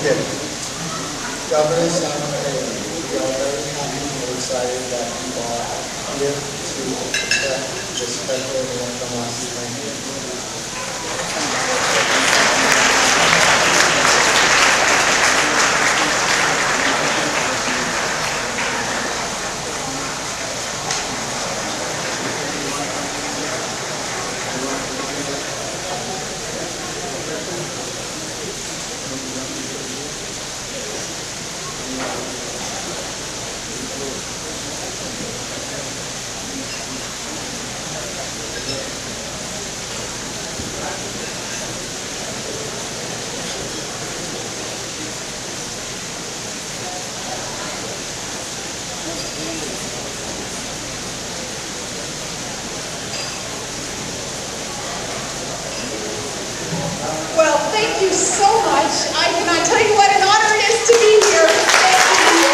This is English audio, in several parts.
Okay. Governor Simon Palin, we are very happy and excited that you are here to protect the special event from us. Thank you. Well, thank you so much. I cannot tell you what an honor it is to be here. Thank you.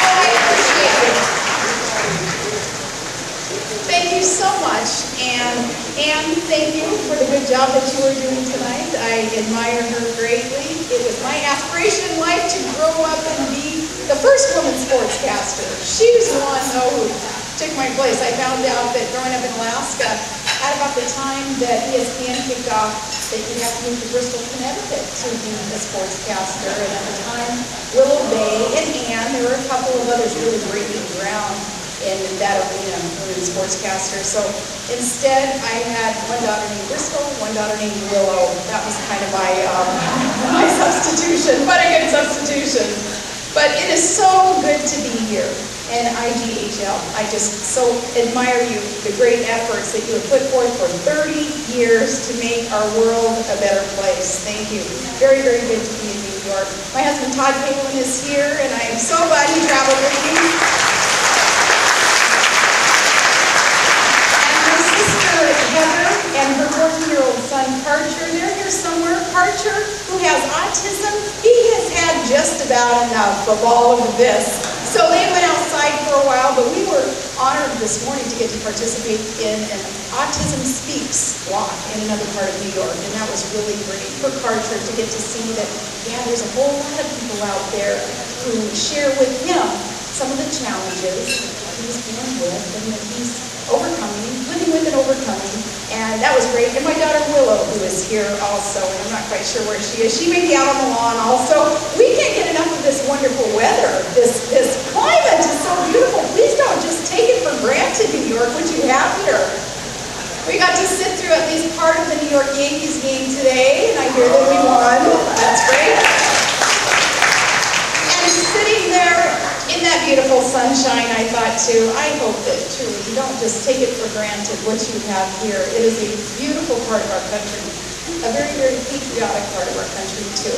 Oh, I appreciate it. Thank you so much. And thank you for the good job that you are doing tonight. I admire her greatly. It was my aspiration in life to grow up and be the first woman sportscaster. She was the one, though, who took my place. I found out that growing up in Alaska, at about the time that ESPN kicked off, that you have to move to Bristol, Connecticut to be a sportscaster. And at the time, Willow Bay and Ann, there were a couple of others really breaking ground in that arena, women sportscasters. So instead, I had one daughter named Bristol, one daughter named Willow. That was kind of my, my substitution, but a good substitution. But it is so good to be here. And IGHL, I just so admire you, the great efforts that you have put forth for 30 years to make our world a better place. Thank you. Very, very good to be in New York. My husband Todd Palin is here, and I am so glad he traveled with me. And my sister Heather and her 14-year-old son Parcher, they're here somewhere. Parcher, who has autism, he has had just about enough of all of this. So they went outside for a while, but we were honored this morning to get to participate in an Autism Speaks walk in another part of New York, and that was really great for Carter to get to see that, yeah, there's a whole lot of people out there who share with him some of the challenges he's dealing with and that he's overcoming, living with and overcoming, and that was great. And my daughter Willow, who is here also, and I'm not quite sure where she is. She may be out on the lawn also. We can't get enough of this wonderful weather. This climate is so beautiful. Please don't just take it for granted, New York, what you have here. We got to sit through at least part of the New York Yankees game today, and I hear that we won. That's great. And sitting there in that beautiful sunshine, I thought too, I hope that truly you don't just take it for granted what you have here. It is a beautiful part of our country, a very, very patriotic part of our country too.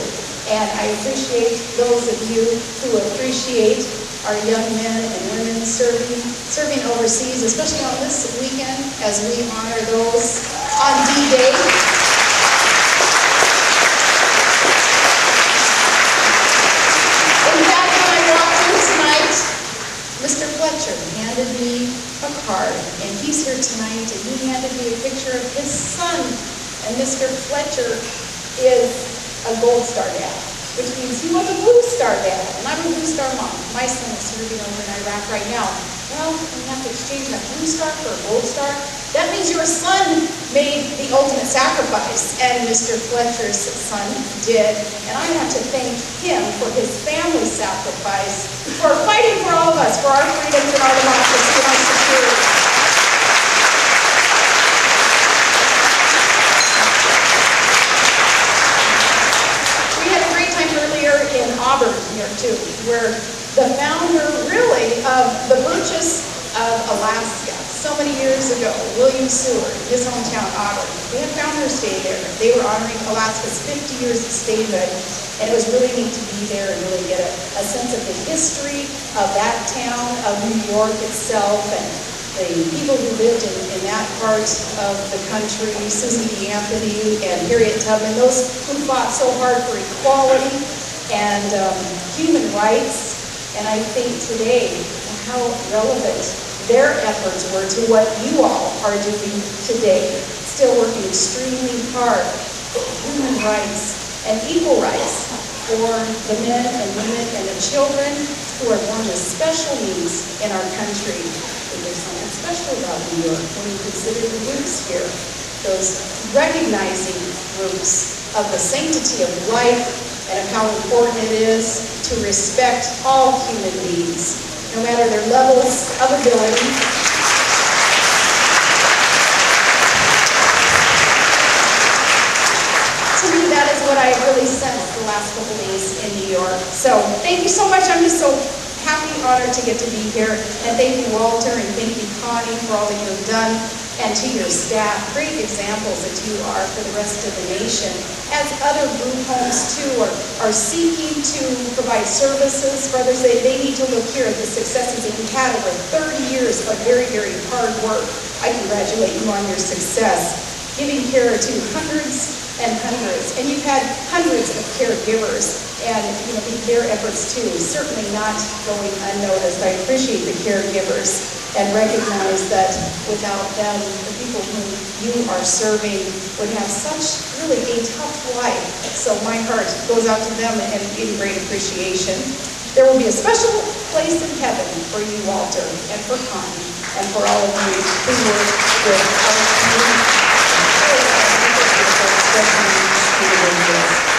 And I appreciate those of you who appreciate our young men and women serving overseas, especially on this weekend as we honor those on D-Day. In fact, when I walked in tonight, Mr. Fletcher handed me a card, and he's here tonight, and he handed me a picture of his son. And Mr. Fletcher is a Gold Star dad, which means he was a Blue Star dad, and I'm a Blue Star mom. My son is serving over in Iraq right now. Well, we have to exchange that Blue Star for a Gold Star. That means your son made the ultimate sacrifice, and Mr. Fletcher's son did. And I have to thank him for his family sacrifice, for fighting for all of us, for our freedoms and our democracy and our security. In Auburn here too, where the founder really of the purchase of Alaska so many years ago, William Seward, his hometown Auburn, they had Founders Day there. They were honoring Alaska's 50 years of statehood, and it was really neat to be there and really get a sense of the history of that town, of New York itself, and the people who lived in that part of the country, Susan B. Anthony and Harriet Tubman, those who fought so hard for equality and human rights. And I think today how relevant their efforts were to what you all are doing today. still working extremely hard for human rights and equal rights for the men and women and the children who are born with special needs in our country. And there's something special about New York when you consider the roots here, those recognizing roots of the sanctity of life and of how important it is to respect all human beings, no matter their levels of ability. To me, that is what I really sensed the last couple days in New York. So thank you so much. I'm just so happy, honored to get to be here. And thank you, Walter, and thank you, Connie, for all that you have done. And to your staff, great examples that you are for the rest of the nation. As other group homes, too, are seeking to provide services for others, they need to look here at the successes that you've had over 30 years of very, very hard work. I congratulate you on your success, giving care to hundreds and hundreds. And you've had hundreds of caregivers, and their efforts, too, certainly not going unnoticed. I appreciate the caregivers and recognize that without them, the people whom you are serving would have such really a tough life. So my heart goes out to them and in great appreciation. There will be a special place in heaven for you, Walter, and for Connie, and for all of you who work with our community.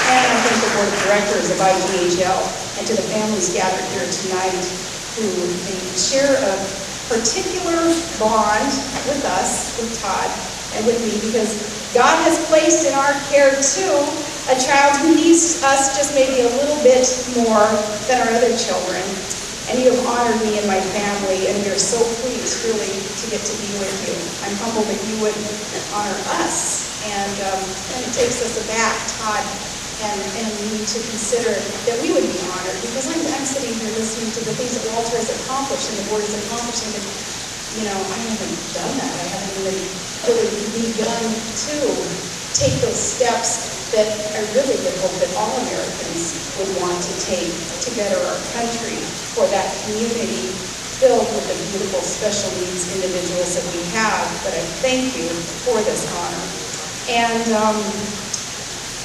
And I thank the Board of Directors of IGHL and to the families gathered here tonight who share a particular bond with us, with Todd, and with me, because God has placed in our care, too, a child who needs us just maybe a little bit more than our other children. And you have honored me and my family, and we are so pleased, really, to get to be with you. I'm humbled that you would honor us. And it takes us aback, Todd, and we need to consider that we would be honored, because I'm sitting here listening to the things that Walter has accomplished and the board is accomplishing, and I haven't done that. I haven't even really begun to take those steps that I really would hope that all Americans would want to take to better our country, for that community filled with the beautiful special needs individuals that we have. But I thank you for this honor. And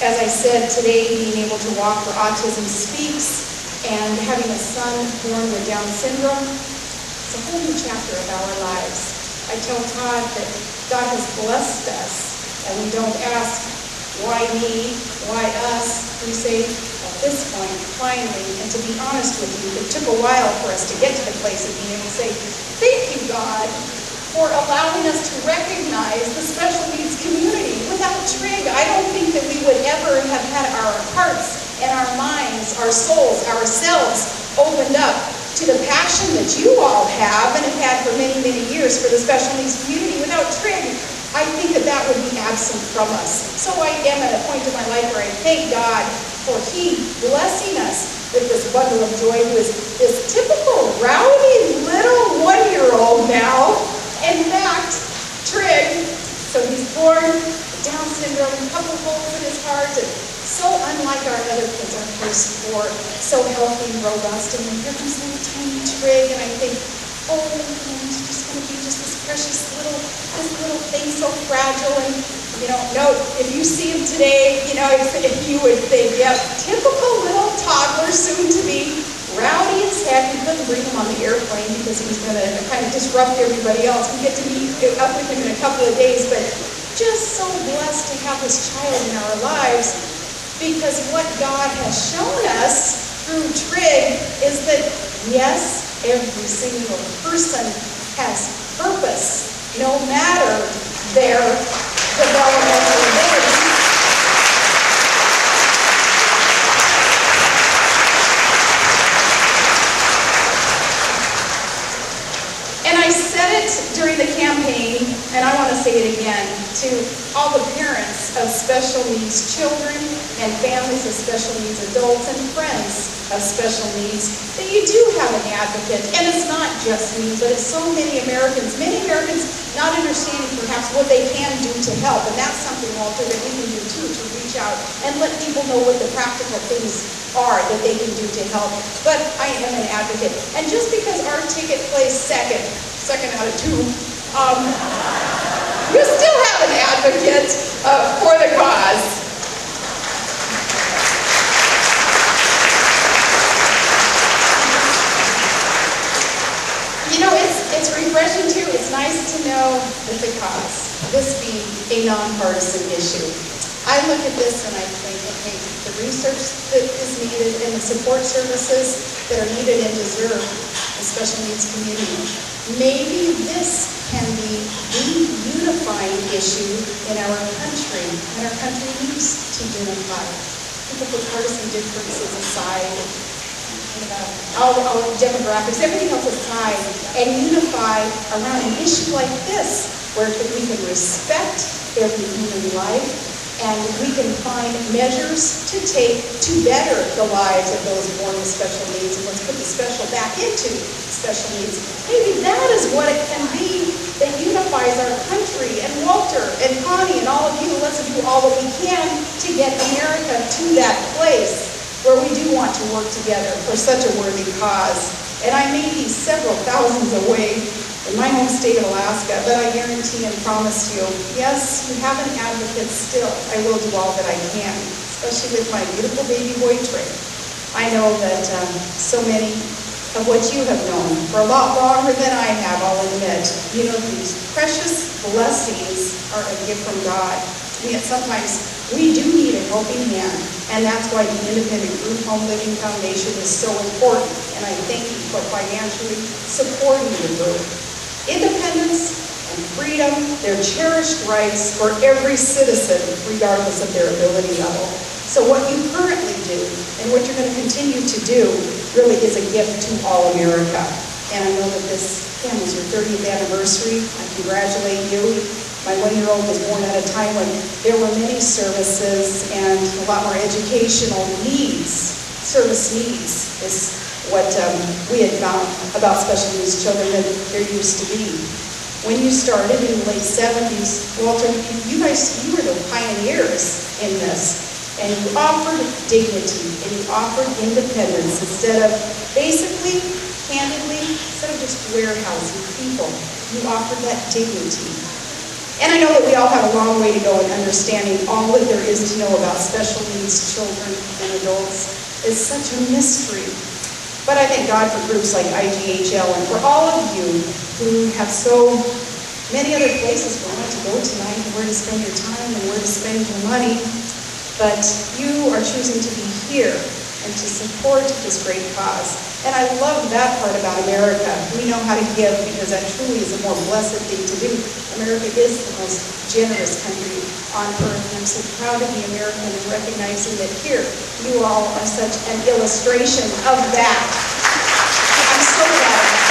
as I said, today, being able to walk for Autism Speaks and having a son born with Down syndrome, it's a whole new chapter of our lives. I tell Todd that God has blessed us, and we don't ask, why me, why us? We say, at this point, finally, and to be honest with you, it took a while for us to get to the place of being able to say, thank you, God, for allowing us to recognize the special needs community. Without Trig, I don't think that we would ever have had our hearts and our minds, our souls, ourselves opened up to the passion that you all have and have had for many, many years for the special needs community. Without Trig, I think that would be absent from us. So I am at a point in my life where I thank God for He blessing us with this bundle of joy, who is this typical rowdy little 1-year-old now. In fact, Trig, so he's born with Down syndrome, a couple holes in his heart, and so unlike our other kids, our first 4, so healthy and robust. And then here comes little tiny Trig, and I think, oh, he's just going to be just this precious little thing, so fragile. And no, if you see him today, if you would think, yep, typical little toddler, soon to be. Rowdy as heck. We couldn't bring him on the airplane because he was going to kind of disrupt everybody else. We get to meet up with him in a couple of days, but just so blessed to have this child in our lives, because what God has shown us through Trig is that, yes, every single person has purpose, no matter their developmental ability. I said it during the campaign, and I want to say it again, to all the parents of special needs children and families of special needs adults and friends of special needs, that you do have an advocate. And it's not just me, but it's so many Americans not understanding perhaps what they can do to help. And that's something, Walter, that we can do too, to reach out and let people know what the practical things are that they can do to help. But I am an advocate. And just because our ticket plays second out of 2, You still have an advocate for the cause. You know, it's refreshing too. It's nice to know that the cause, this being a nonpartisan issue. I look at this and I think, okay, the research that is needed and the support services that are needed and deserved the special needs community. Maybe this can be the unifying issue in our country, and our country needs to unify. People put partisan differences aside, all demographics, everything else aside, and unify around an issue like this, where we can respect every human life, and we can find measures to take to better the lives of those born with special needs, and let's put the special back into special needs. Maybe that is what it can be that unifies our country, and Walter and Connie and all of you, let's do all that we can to get America to that place where we do want to work together for such a worthy cause. And I may be several thousands away in my home state of Alaska, but I guarantee and promise you, yes, you have an advocate still. I will do all that I can, especially with my beautiful baby boy Trey. I know that so many of what you have known for a lot longer than I have, I'll admit. You know, these precious blessings are a gift from God. And yet sometimes we do need a helping hand, and that's why the Independent Group Home Living Foundation is so important. And I thank you for financially supporting the group. Independence and freedom, they're cherished rights for every citizen, regardless of their ability level. So what you currently do and what you're going to continue to do really is a gift to all America. And I know that this, again, is your 30th anniversary. I congratulate you. My 1-year-old was born at a time when there were many services and a lot more educational needs. Service needs is what we had found about special needs children than there used to be. When you started in the late 70s, Walter, you were the pioneers in this. And you offered dignity and you offered independence instead of basically, candidly, instead of just warehousing people, you offered that dignity. And I know that we all have a long way to go in understanding all that there is to know about special needs children and adults. It's such a mystery. But I thank God for groups like IGHL and for all of you who have so many other places where to go tonight and where to spend your time and where to spend your money. But you are choosing to be here and to support this great cause. And I love that part about America. We know how to give because that truly is a more blessed thing to do. America is the most generous country on earth, and I'm so proud to be American and recognizing that here you all are such an illustration of that. I'm so glad of that.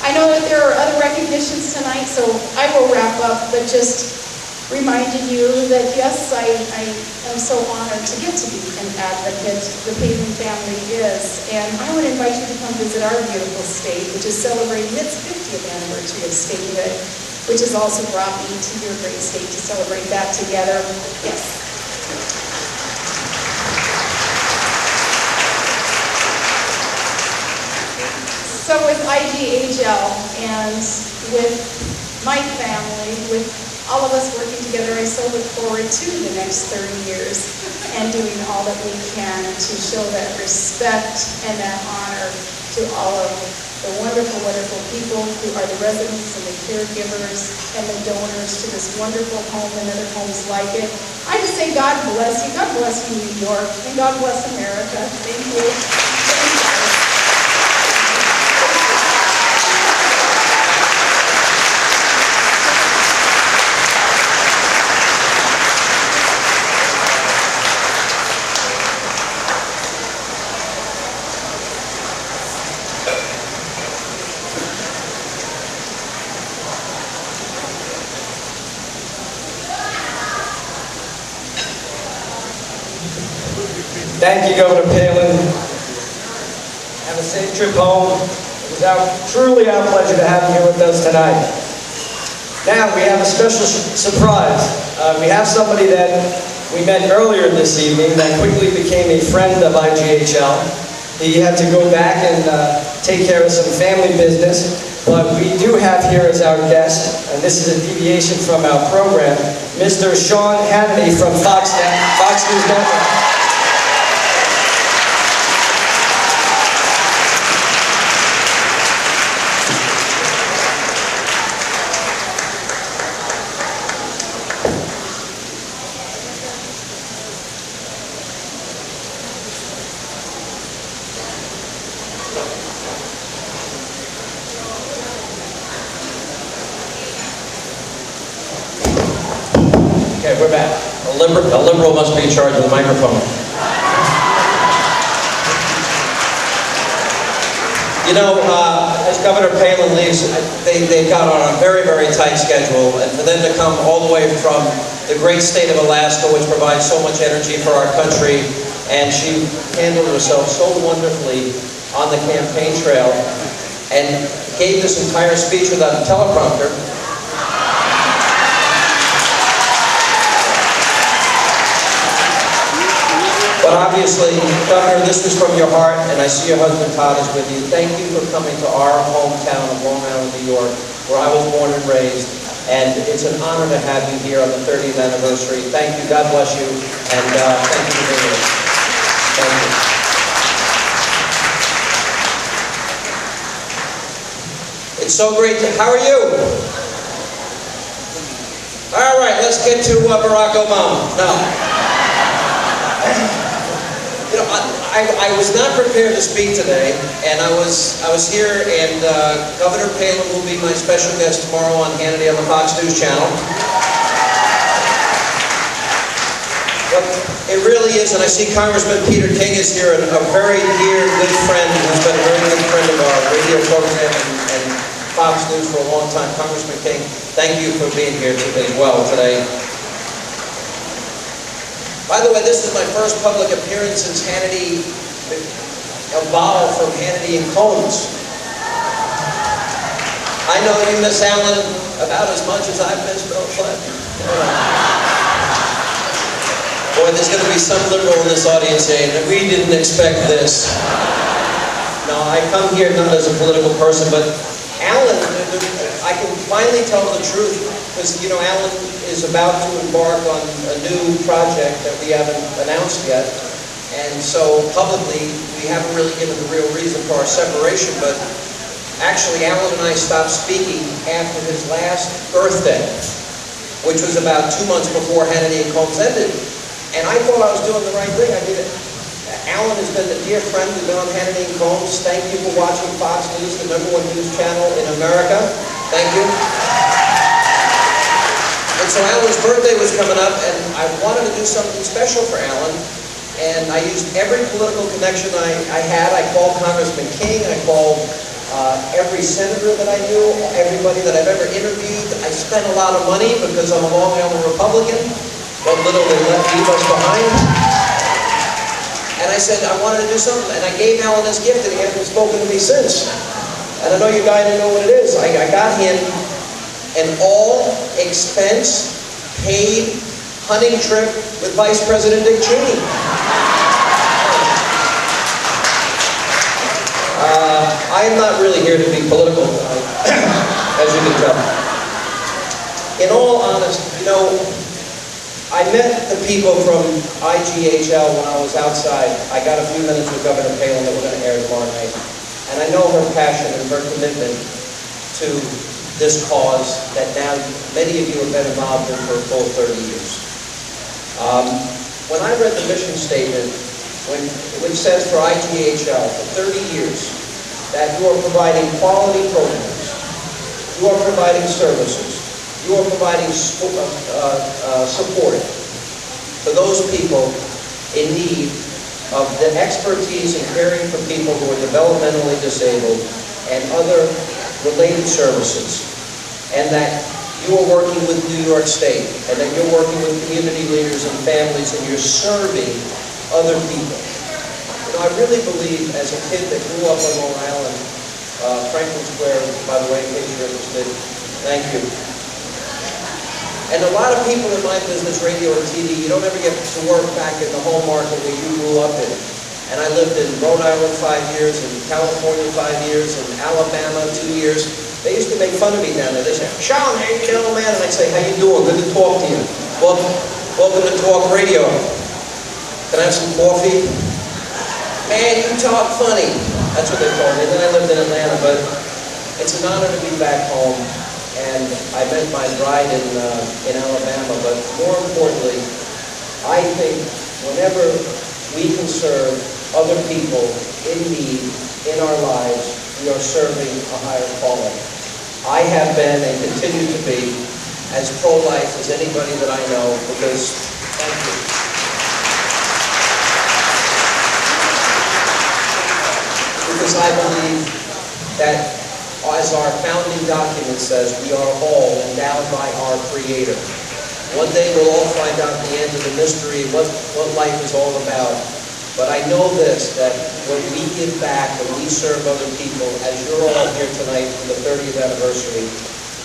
I know that there are other recognitions tonight, so I will wrap up, but just reminding you that yes, I am so honored to get to be an advocate. The Palin family is, and I would invite you to come visit our beautiful state, which is celebrating its 50th anniversary of statehood, which has also brought me to your great state to celebrate that together. Yes. So with IGHL and with my family, with all of us working together, I so look forward to the next 30 years and doing all that we can to show that respect and that honor to all of the wonderful, wonderful people who are the residents and the caregivers and the donors to this wonderful home and other homes like it. I just say God bless you. God bless you, New York, and God bless America. Thank you. Thank you. Thank you, Governor Palin. Have a safe trip home. It was truly our pleasure to have you here with us tonight. Now we have a special surprise. We have somebody that we met earlier this evening that quickly became a friend of IGHL. He had to go back and take care of some family business. But we do have here as our guest, and this is a deviation from our program, Mr. Sean Hannity from Fox News Network. Okay, we're back. A liberal must be in charge of the microphone. You know, as Governor Palin leaves, they got on a very, very tight schedule, and for them to come all the way from the great state of Alaska, which provides so much energy for our country, and she handled herself so wonderfully on the campaign trail, and gave this entire speech without a teleprompter. But obviously, Governor, this was from your heart, and I see your husband Todd is with you. Thank you for coming to our hometown of Long Island, New York, where I was born and raised. And it's an honor to have you here on the 30th anniversary. Thank you. God bless you. And thank you for being here. Thank you. It's so great to... How are you? All right, let's get to Barack Obama. Now... You know, I was not prepared to speak today, and I was here, and Governor Palin will be my special guest tomorrow on Hannity on the Fox News channel. But it really is, and I see Congressman Peter King is here, a very dear, good friend who's been a very good friend of our radio program and Fox News for a long time. Congressman King, thank you for being here as well today. By the way, this is my first public appearance since Hannity evolved from Hannity and Combs. I know you miss Alan about as much as I've missed Bill Clinton. Boy, there's going to be some liberal in this audience saying, we didn't expect this. No, I come here not as a political person, but Alan, I can finally tell the truth, because, you know, Alan is about to embark on a new project that we haven't announced yet. And so publicly, we haven't really given the real reason for our separation, but actually Alan and I stopped speaking after his last birthday, which was about 2 months before Hannity and Combs ended. And I thought I was doing the right thing. I did it. Alan has been a dear friend. We've been on Hannity and Combs. Thank you for watching Fox News, the #1 news channel in America. Thank you. And so Alan's birthday was coming up, and I wanted to do something special for Alan. And I used every political connection I had. I called Congressman King. I called every senator that I knew, everybody that I've ever interviewed. I spent a lot of money because I'm a Long Island Republican. What little they leave us behind. And I said, I wanted to do something. And I gave Alan this gift, and he hasn't spoken to me since. And I know you guys didn't know what it is. I got him an all-expense-paid hunting trip with Vice President Dick Cheney. I am not really here to be political, as you can tell. In all honesty, you know, I met the people from IGHL when I was outside. I got a few minutes with Governor Palin that we're going to air tomorrow night. And I know her passion and her commitment to this cause that now many of you have been involved in for a full 30 years. When I read the mission statement, which says for IGHL for 30 years that you are providing quality programs, you are providing services, you are providing support for those people in need of the expertise in caring for people who are developmentally disabled and other related services, and that you are working with New York State, and that you're working with community leaders and families, and you're serving other people. You know, I really believe, as a kid that grew up on Long Island, Franklin Square, by the way, in case you're interested, thank you. And a lot of people in my business, radio and TV, you don't ever get to work back in the home market where you grew up in. And I lived in Rhode Island 5 years, in California 5 years, in Alabama 2 years. They used to make fun of me down there. They say, Sean, how you doing, man? And I'd say, how you doing? Good to talk to you. Welcome to Talk Radio. Can I have some coffee? Man, you talk funny. That's what they told me. And then I lived in Atlanta, but it's an honor to be back home. And I met my bride in Alabama, but more importantly, I think whenever we can serve other people in need in our lives, we are serving a higher calling. I have been and continue to be as pro-life as anybody that I know, because, thank you. Because I believe that, as our founding document says, we are all endowed by our Creator. One day we'll all find out the end of the mystery, what life is all about. But I know this, that when we give back and we serve other people, as you're all here tonight for the 30th anniversary,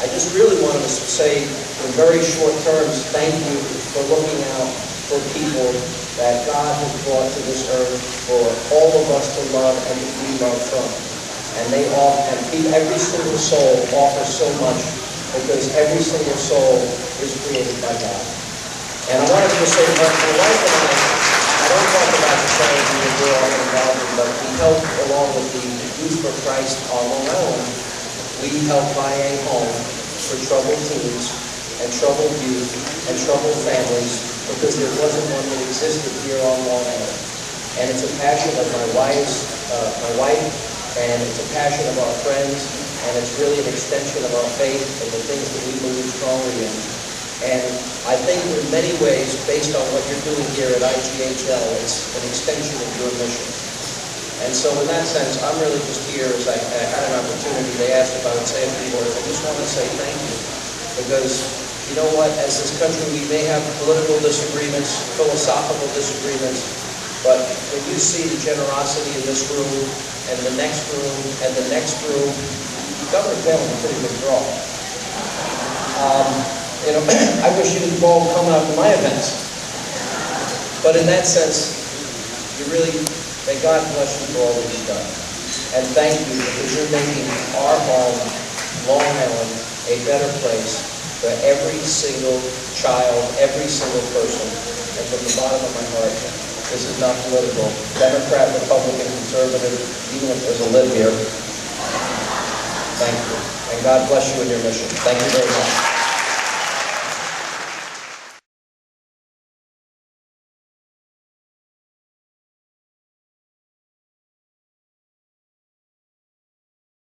I just really wanted to say in very short terms, thank you for looking out for people that God has brought to this earth for all of us to love and to be loved from. And every single soul offers so much, because every single soul is created by God. And I wanted to say that my wife and I don't talk about the charity that we're all involved in, but we help, along with the Youth for Christ on Long Island, we help buy a home for troubled teens and troubled youth and troubled families, because there wasn't one that existed here on Long Island. And it's a passion of my wife, and it's a passion of our friends, and it's really an extension of our faith and the things that we believe strongly in. And I think in many ways, based on what you're doing here at IGHL, it's an extension of your mission. And so in that sense, I'm really just here as I had an opportunity. They asked if I would say a few words. I just want to say thank you. Because, you know what, as this country, we may have political disagreements, philosophical disagreements, but when you see the generosity in this room, and the next room, and the next room, Governor Palin is a pretty good draw. You know, I wish you would all come out to my events. But in that sense, you really, may God bless you for all that you've done. And thank you, because you're making our home, Long Island, a better place for every single child, every single person. And from the bottom of my heart, this is not political. Democrat, Republican, conservative, even if there's a lib here. Thank you. And God bless you in your mission. Thank you very much.